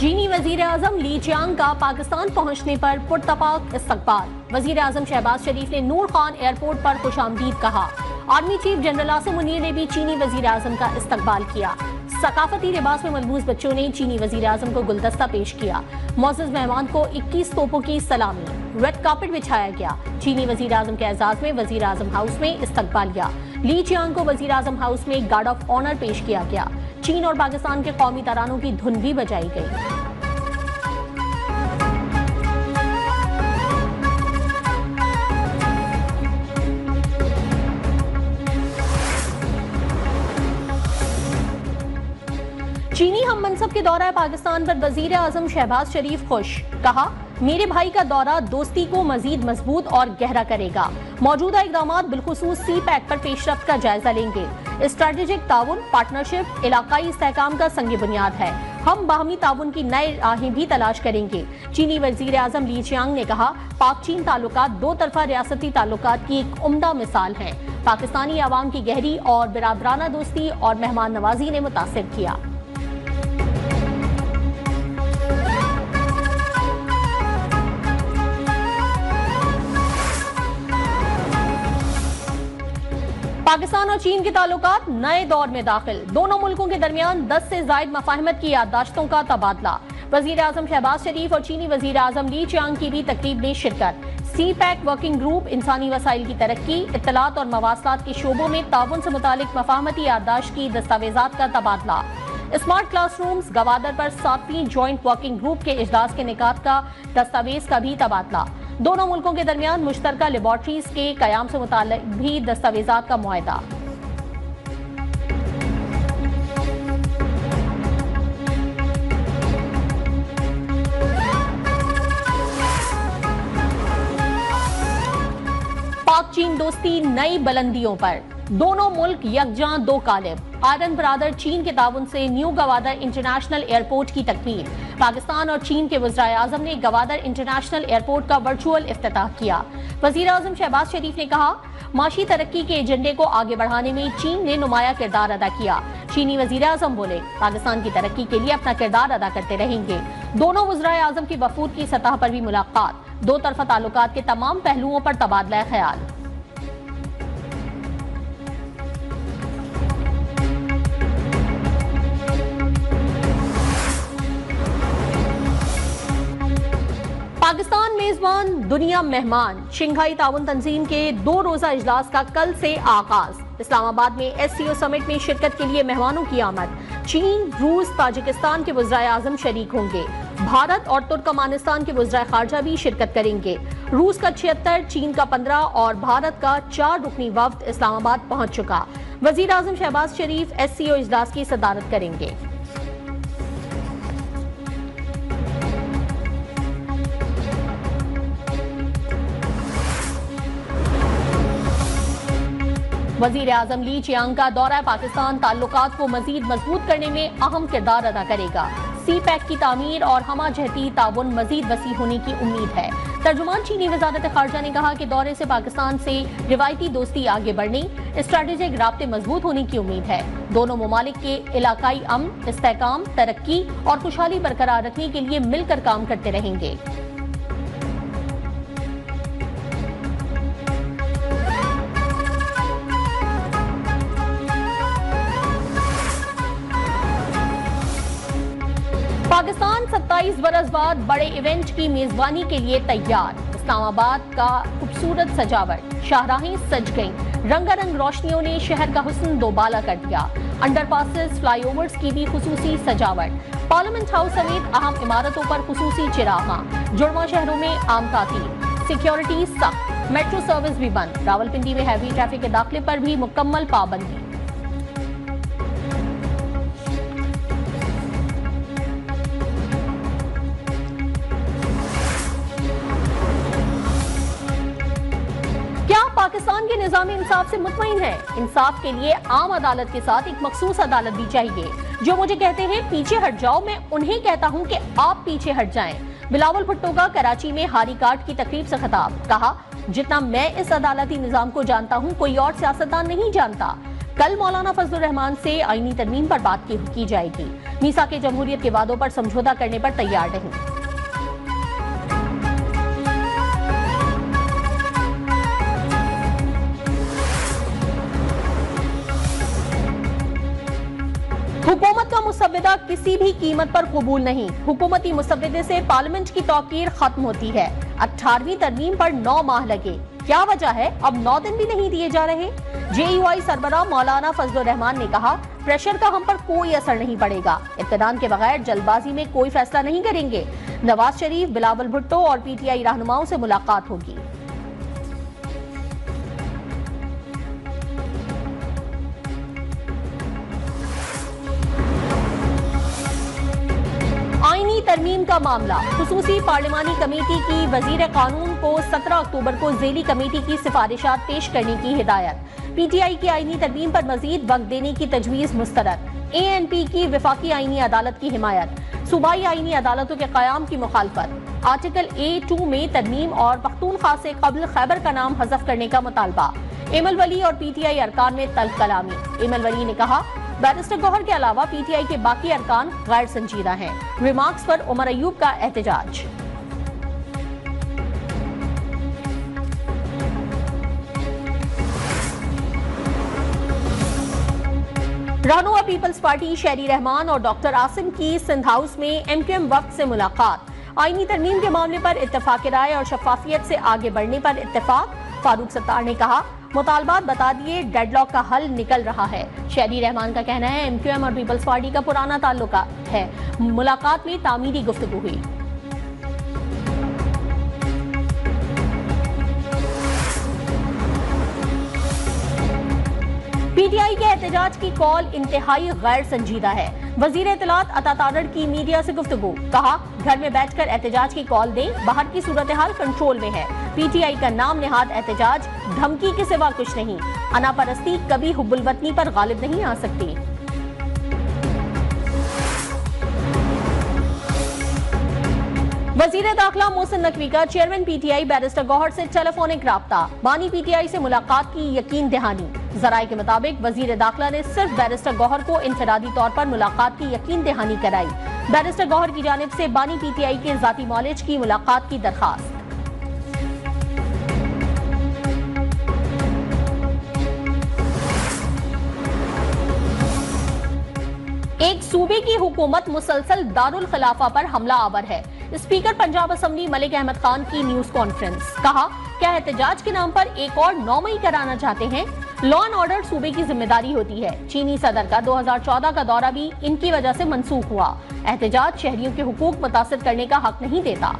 चीनी वजीर आजम ली चियांग का पाकिस्तान पहुंचने पर पुरतपाक इस्तकबाल। वजीर आजम शहबाज शरीफ ने नूर खान एयरपोर्ट पर खुशामदीद कहा। Army chief general Asim Munir ने भी चीनी वजीर आजम का इस्तकबाल किया। सकाफती लिबास में मलबूस बच्चों ने चीनी वजीर आजम को गुलदस्ता पेश किया। मोअज़्ज़ज़ मेहमान को 21 तोपों की सलामी, रेड कार्पेट बिछाया गया। चीनी वजीर आजम के एजाज में वजीर आजम हाउस में इस्तकबालिया। ली चियांग को वजीर आजम हाउस में गार्ड ऑफ ऑनर पेश किया गया। चीन और पाकिस्तान के कौमी तरानों की धुन भी बजाई गई। चीनी हम मनसब के दौरा पाकिस्तान पर वजीर आजम शहबाज शरीफ खुश। कहा, मेरे भाई का दौरा दोस्ती को मजीद मजबूत और गहरा करेगा। मौजूदा इकदामात बिलखुसूस सी पैक पर पेशरफ्त का जायजा लेंगे। स्ट्रेटेजिक ताउन, पार्टनरशिप, इलाकाई इस्तेहकाम का संग बुनियाद है। हम बाहमी ताउन की नए राहें भी तलाश करेंगे। चीनी वजीर आजम ली चियांग ने कहा, पाक चीन ताल्लुकात दो तरफा रियासती ताल्लुकात की एक उम्दा मिसाल है। पाकिस्तानी आवाम की गहरी और बिरादराना दोस्ती और मेहमान नवाजी ने मुतासिर किया। पाकिस्तान और चीन के ताल्लुकात नए दौर में दाखिल। दोनों मुल्कों के दरमियान 10 से जायद मफाहिमत की याददाश्तों का तबादला। वजीर आजम शहबाज शरीफ और चीनी वजीर आजम ली चियांग की भी तकरीब में शिरकत। सी पैक वर्किंग ग्रुप इंसानी वसाइल की तरक्की, इत्तलात और मवासलात के शोबों में ताउन से मुतालिक मफाहमती याददाश्त की दस्तावेजात का तबादला। स्मार्ट क्लासरूम्स, गवादर पर 7वीं ज्वाइंट वर्किंग ग्रुप के इजलास के निकात का दस्तावेज का भी तबादला। दोनों मुल्कों के दरमियान मुश्तरका लेबॉर्ट्रीज के कयाम से मुताल्लिक भी दस्तावेजात का मुआहदा। पाक चीन दोस्ती नई बुलंदियों पर। दोनों मुल्क यकजां दो कालिब। आयरन ब्रादर चीन के ताउन से न्यू गवादर इंटरनेशनल एयरपोर्ट की तकमील। पाकिस्तान और चीन के वज़ीर आज़म ने गवादर इंटरनेशनल एयरपोर्ट का वर्चुअल इफ्तिताह किया। वज़ीर आज़म शहबाज शरीफ ने कहा, माशी तरक्की के एजेंडे को आगे बढ़ाने में चीन ने नुमाया किरदार अदा किया। चीनी वज़ीर आज़म बोले, पाकिस्तान की तरक्की के लिए अपना किरदार अदा करते रहेंगे। दोनों वज़ीर आज़म की वफूद की सतह पर भी मुलाकात। दो तरफा ताल्लुकात के तमाम पहलुओं पर तबादला ख्याल। पाकिस्तान मेजबान, दुनिया मेहमान। शंघाई ताउन तंजीम के 2 रोजा इजलास का कल से आगाज। इस्लामाबाद में SCO समिट में शिरकत के लिए मेहमानों की आमद। चीन, रूस, ताजिकिस्तान के वज़ीर आज़म शरीक होंगे। भारत और तुर्कमानिस्तान के वज़ीर खारजा भी शिरकत करेंगे। रूस का 76, चीन का 15 और भारत का 4 रुकनी वफ्द इस्लामाबाद पहुंच चुका। वज़ीर आज़म शहबाज शरीफ SCO इजलास की सदारत करेंगे। वजीर आजम ली चियांग का दौरा पाकिस्तान ताल्लुकात को मजीद मजबूत करने में अहम किरदार अदा करेगा। सी पैक की तामीर और हमाजहती ताउन मजीद वसी होने की उम्मीद है। तर्जुमान चीनी वजारत खारजा ने कहा कि दौरे से पाकिस्तान से रिवायती दोस्ती आगे बढ़ने, स्ट्रेटेजिक राब्ते मजबूत होने की उम्मीद है। दोनों ममालिक के इलाकाई अमन, इस्तेहकाम, तरक्की और खुशहाली बरकरार रखने के लिए मिलकर काम करते रहेंगे। पाकिस्तान 27 बरस बाद बड़े इवेंट की मेजबानी के लिए तैयार। इस्लामाबाद का खूबसूरत सजावट, शाहराहें सज गईं, रंगारंग रोशनियों ने शहर का हुस्न दोबाला कर दिया। अंडरपासेस, फ्लाईओवर्स की भी खुसूसी सजावट। पार्लियामेंट हाउस समेत अहम इमारतों पर खुसूसी चिरागां। जुड़वा शहरों में आम तातील, सिक्योरिटी सख्त, मेट्रो सर्विस भी बंद। रावलपिंडी में हैवी ट्रैफिक के दाखिले पर भी मुकम्मल पाबंदी। पाकिस्तान के निज़ाम इंसाफ से मुतमईन है। इंसाफ के लिए आम अदालत के साथ एक मखसूस अदालत भी चाहिए। जो मुझे कहते हैं पीछे हट जाओ, मैं उन्हें कहता हूं कि आप पीछे हट जाएं। बिलावल भुट्टो का कराची में हारी कार्ड की तकरीब से खिताब। कहा, जितना मैं इस अदालती निजाम को जानता हूं कोई और सियासतदान नहीं जानता। कल मौलाना फजलुर रहमान से आईनी तरमीम पर बात की जाएगी। मीसा के जमहूरियत के वादों पर समझौता करने पर तैयार नहीं। हुकूमत का मुसव्विदा किसी भी कीमत पर कबूल नहीं। हुकूमती मुसव्विदे से पार्लियामेंट की तौकीर खत्म होती है। 18वीं तरमीम पर 9 माह लगे, क्या वजह है अब 9 दिन भी नहीं दिए जा रहे? JUI सरबराह मौलाना फजलुर रहमान ने कहा, प्रेशर का हम पर कोई असर नहीं पड़ेगा। इत्मीनान के बगैर जल्दबाजी में कोई फैसला नहीं करेंगे। नवाज शरीफ, बिलावल भुट्टो और PTI रहनुमाओं से मुलाकात होगी। आईनी तरमीम का मामला, खुसूसी पार्लिमानी कमेटी की वजीर कानून को 17 अक्टूबर को झेली कमेटी की सिफारिशात पेश करने की हिदायत। PTI की आईनी तरमीम पर मजीद वक्त देने की तजवीज मुस्तरद। ANP की विफाकी आईनी अदालत की हिमायत। सूबाई आईनी अदालतों के कयाम की मुखालफत। आर्टिकल A2 में तरमीम और पख्तूनख्वा से कबल खैबर का नाम हज़फ करने का मुतालबा। एमल वली और PTI अरकान में तल्ख कलामी। एमल वली ने कहा, बैरिस्टर गौहर के अलावा PTI के बाकी अरकान गैर संजीदा हैं। रिमार्क्स पर उमर अयूब का एहतजाज। रहनुमा पीपल्स पार्टी शहरी रहमान और डॉक्टर आसिम की सिंध हाउस में MQM वफ्द से मुलाकात। आईनी तरमीम के मामले पर इत्तेफाक राय और शफाफियत से आगे बढ़ने पर इत्तेफाक। फारूक सत्तार ने कहा, मुतालबात बता दिए, डेडलॉक का हल निकल रहा है। शहरी रहमान का कहना है, MQM और पीपल्स पार्टी का पुराना ताल्लुक है। मुलाकात में तामीरी गुफ्तगू हुई। PTI के एहतजाज की कॉल इंतहाई गैर संजीदा है। वजीर इत्तलात अता तारड़ की मीडिया से गुफ्तगू, कहा, घर में बैठकर एहतजाज की कॉल दें, बाहर की सूरत हाल कंट्रोल में है। PTI का नाम नेहाद एहतजाज धमकी के सिवा कुछ नहीं। अनापरस्ती कभी हुब्बुल वतनी पर गालिब नहीं आ सकती। वजीर दाखिला मोहसिन नकवी का चेयरमैन PTI बैरिस्टर गौहर से टेलीफोनिक राब्ता। बानी PTI से मुलाकात की यकीन दहानी। जराये के मुताबिक वजीर दाखिला ने सिर्फ बैरिस्टर गौहर को इंफरादी तौर पर मुलाकात की यकीन दहानी कराई। बैरिस्टर गौहर की जानिब से बानी PTI के जाती मौलेज की मुलाकात की दरखास्त। एक सूबे की हुकूमत मुसलसल दारुल खिलाफा पर हमला आवर है। स्पीकर पंजाब असेंबली मलिक अहमद खान की न्यूज कॉन्फ्रेंस, कहा, क्या एहतजाज के नाम पर एक और 9 मई कराना चाहते हैं? लॉ एंड ऑर्डर सूबे की जिम्मेदारी होती है। चीनी सदर का 2014 का दौरा भी इनकी वजह से मंसूख हुआ। एहतजाज शहरियों के हुकूक मुतासिर करने का हक नहीं देता।